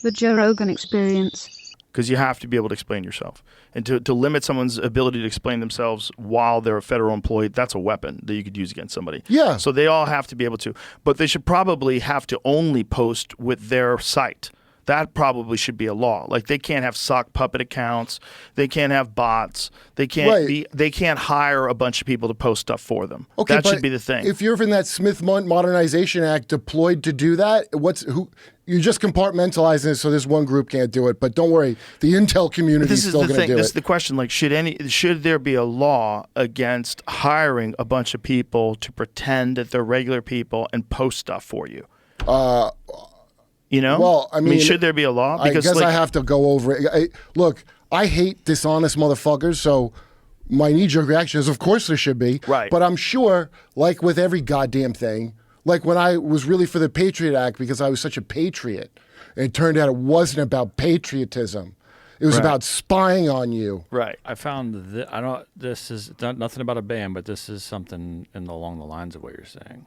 The Joe Rogan Experience. Because you have to be able to explain yourself. And to limit someone's ability to explain themselves while they're a federal employee, that's a weapon that you could use against somebody. Yeah. So they all have to be able to. But they should probably have to only post with their site. That probably should be a law. Like they can't have sock puppet accounts. They can't have bots. They can't They can't hire a bunch of people to post stuff for them. Okay, that should be the thing. If you're in that Smith Modernization Act deployed to do that, you're just compartmentalizing it so this one group can't do it. But don't worry, the intel community is still going to do it. This is the question. Like, should there be a law against hiring a bunch of people to pretend that they're regular people and post stuff for you? You know? Well, I mean, should there be a law? Because I guess I have to go over it. Look, I hate dishonest motherfuckers, so my knee-jerk reaction is, of course there should be. Right. But I'm sure, like with every goddamn thing, like when I was really for the Patriot Act because I was such a patriot, and it turned out it wasn't about patriotism. It was about spying on you. Right. I found that this is nothing about a ban, but this is something along the lines of what you're saying.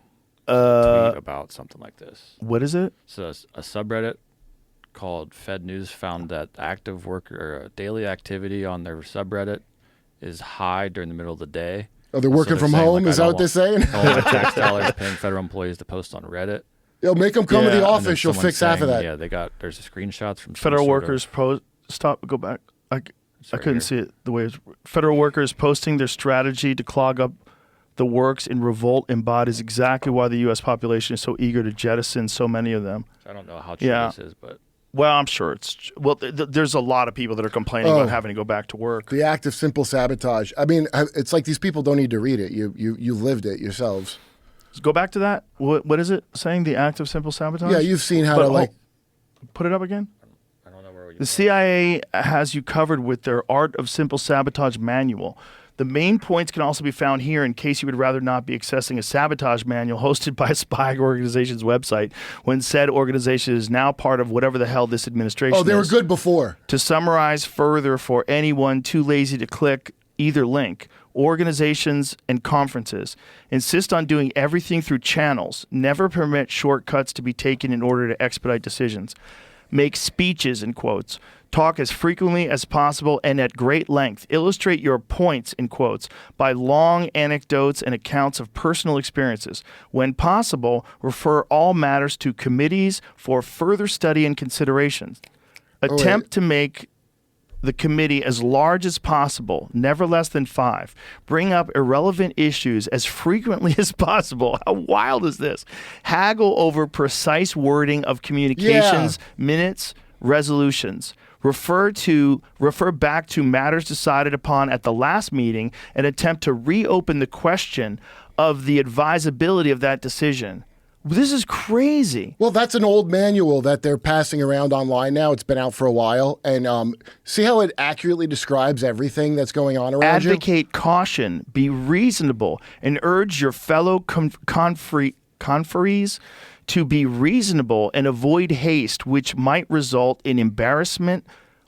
Tweet about something like this. What is it? So a subreddit called Fed News found that active work or daily activity on their subreddit is high during the middle of the day. Oh, they're working from home? Is that what they're saying? All the tax dollars paying federal employees to post on Reddit. Yo, make them come to the office. You'll fix half of that. Yeah, there's screenshots from federal workers go back. I couldn't see it the way it's federal workers posting their strategy to clog up the works in revolt embodies exactly why the U.S. population is so eager to jettison so many of them. I don't know how true this is, but... Well, I'm sure it's... Well, there's a lot of people that are complaining about having to go back to work. The act of simple sabotage. I mean, it's like these people don't need to read it. You lived it yourselves. Go back to that. What is it saying? The act of simple sabotage? Yeah, you've seen how to Put it up again? I don't know where The CIA has you covered with their Art of Simple Sabotage manual. The main points can also be found here in case you would rather not be accessing a sabotage manual hosted by a spy organization's website when said organization is now part of whatever the hell this administration is. Oh, they were good before. To summarize further for anyone too lazy to click either link, organizations and conferences insist on doing everything through channels, never permit shortcuts to be taken in order to expedite decisions, make speeches in quotes, talk as frequently as possible and at great length. Illustrate your points, in quotes, by long anecdotes and accounts of personal experiences. When possible, refer all matters to committees for further study and consideration. Attempt to make the committee as large as possible, never less than 5. Bring up irrelevant issues as frequently as possible. How wild is this? Haggle over precise wording of communications, minutes, resolutions. Refer back to matters decided upon at the last meeting and attempt to reopen the question of the advisability of that decision. This is crazy. Well, that's an old manual that they're passing around online now. It's been out for a while. And see how it accurately describes everything that's going on around you? Advocate caution, be reasonable, and urge your fellow conferees to be reasonable and avoid haste, which might result in embarrassment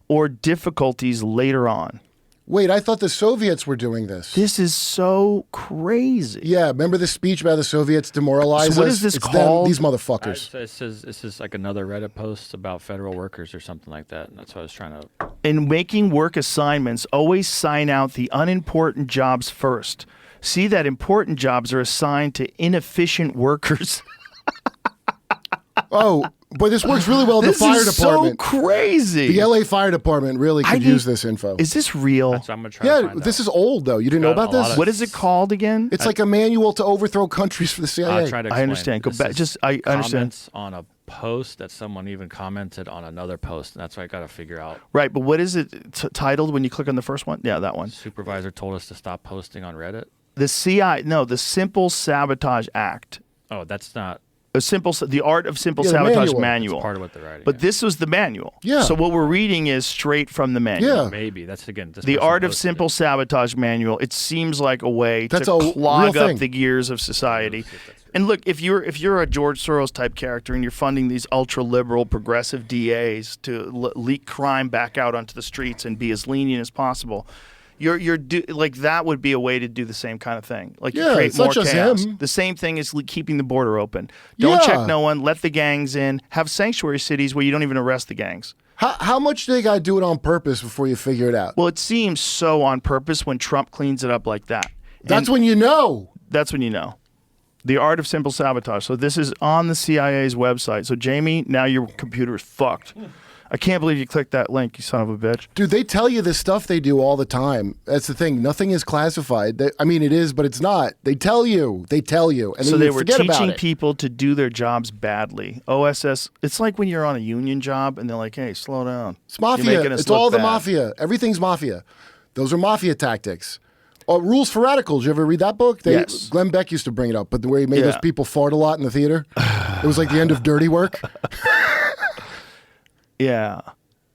or difficulties later on. Wait, I thought the Soviets were doing this. This is so crazy. Yeah, remember the speech about the Soviets demoralize us? So what is this it's called? These motherfuckers. This is like another Reddit post about federal workers or something like that, and that's what I was trying to... In making work assignments, always sign out the unimportant jobs first. See that important jobs are assigned to inefficient workers. Oh, boy, this works really well in the fire department. This is so crazy. The LA Fire Department really could use this info. Is this real? I'm going to try to find this out. is old, though. You didn't know about this? What is it called again? It's like a manual to overthrow countries for the CIA. Try to I understand. Go back. I understand. Comments on a post that someone even commented on another post, and that's what I got to figure out. Right, but what is it titled when you click on the first one? Yeah, that one. Supervisor told us to stop posting on Reddit. The Simple Sabotage Act. Oh, that's not... The Art of Simple Sabotage manual. That's part of what they're writing. But this was the manual. Yeah. So what we're reading is straight from the manual. Yeah. Maybe. That's, again... The Art of Simple Sabotage manual. It seems like a way to clog up the gears of society. And look, if you're a George Soros type character and you're funding these ultra-liberal progressive DAs to leak crime back out onto the streets and be as lenient as possible, like that would be a way to do the same kind of thing. Like you Yeah, create it's not more just chaos. him. The same thing is keeping the border open. Don't Yeah. check no one. Let the gangs in. Have sanctuary cities where you don't even arrest the gangs. How much do they got to do it on purpose before you figure it out? Well, it seems so on purpose when Trump cleans it up like that. That's And when you know. that's when you know. The art of simple sabotage. So this is on the CIA's website. So Jamie, now your computer is fucked. I can't believe you clicked that link, you son of a bitch. Dude, they tell you this stuff they do all the time. That's the thing. Nothing is classified. I mean, it is, but it's not. They tell you. They tell you. And So then they you were forget about teaching it. people to do their jobs badly. OSS, it's like when you're on a union job and they're like, hey, slow down. It's You're mafia. making us It's look all the bad. mafia. Everything's mafia. Those are mafia tactics. Rules for Radicals. You ever read that book? Yes. Glenn Beck used to bring it up, but the way he made Yeah. those people fart a lot in the theater, it was like the end of Dirty Work. Yeah.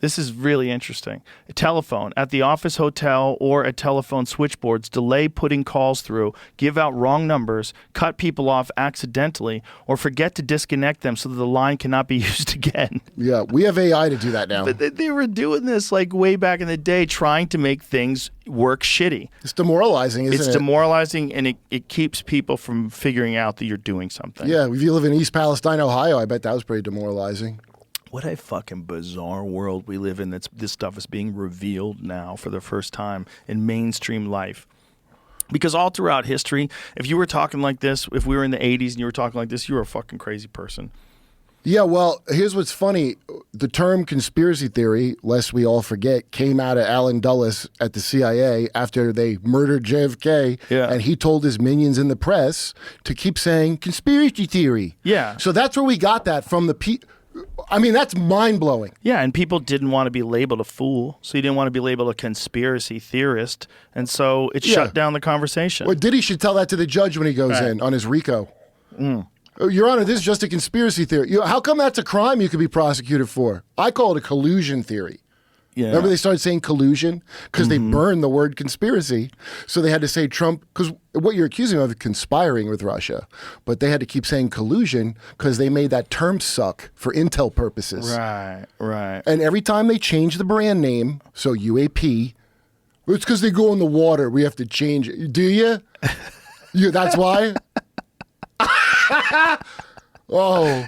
This is really interesting. A telephone at the office, hotel, or at telephone switchboards delay putting calls through, give out wrong numbers, cut people off accidentally, or forget to disconnect them so that the line cannot be used again. Yeah, we have AI to do that now. But they were doing this like way back in the day, trying to make things work shitty. It's demoralizing, isn't It's it? demoralizing, and it keeps people from figuring out that you're doing something. Yeah, if you live in East Palestine, Ohio, I bet that was pretty demoralizing. What a fucking bizarre world we live in. This stuff is being revealed now for the first time in mainstream life. Because all throughout history, if you were talking like this, if we were in the 80s and you were talking like this, you were a fucking crazy person. Yeah, well, here's what's funny. The term conspiracy theory, lest we all forget, came out of Alan Dulles at the CIA after they murdered JFK. Yeah. And he told his minions in the press to keep saying conspiracy theory. Yeah. So that's where we got that from I mean, that's mind-blowing. Yeah, and people didn't want to be labeled a fool, so you didn't want to be labeled a conspiracy theorist, and so it shut down the conversation. Well, Diddy should tell that to the judge when he goes in on his RICO. Oh, Your Honor, this is just a conspiracy theory. How come that's a crime you could be prosecuted for? I call it a collusion theory. Yeah. Remember they started saying collusion because they burned the word conspiracy. So they had to say Trump, because what you're accusing of is conspiring with Russia. But they had to keep saying collusion because they made that term suck for intel purposes. Right. And every time they change the brand name, so UAP, it's because they go in the water. We have to change it. Do you? That's why? Oh.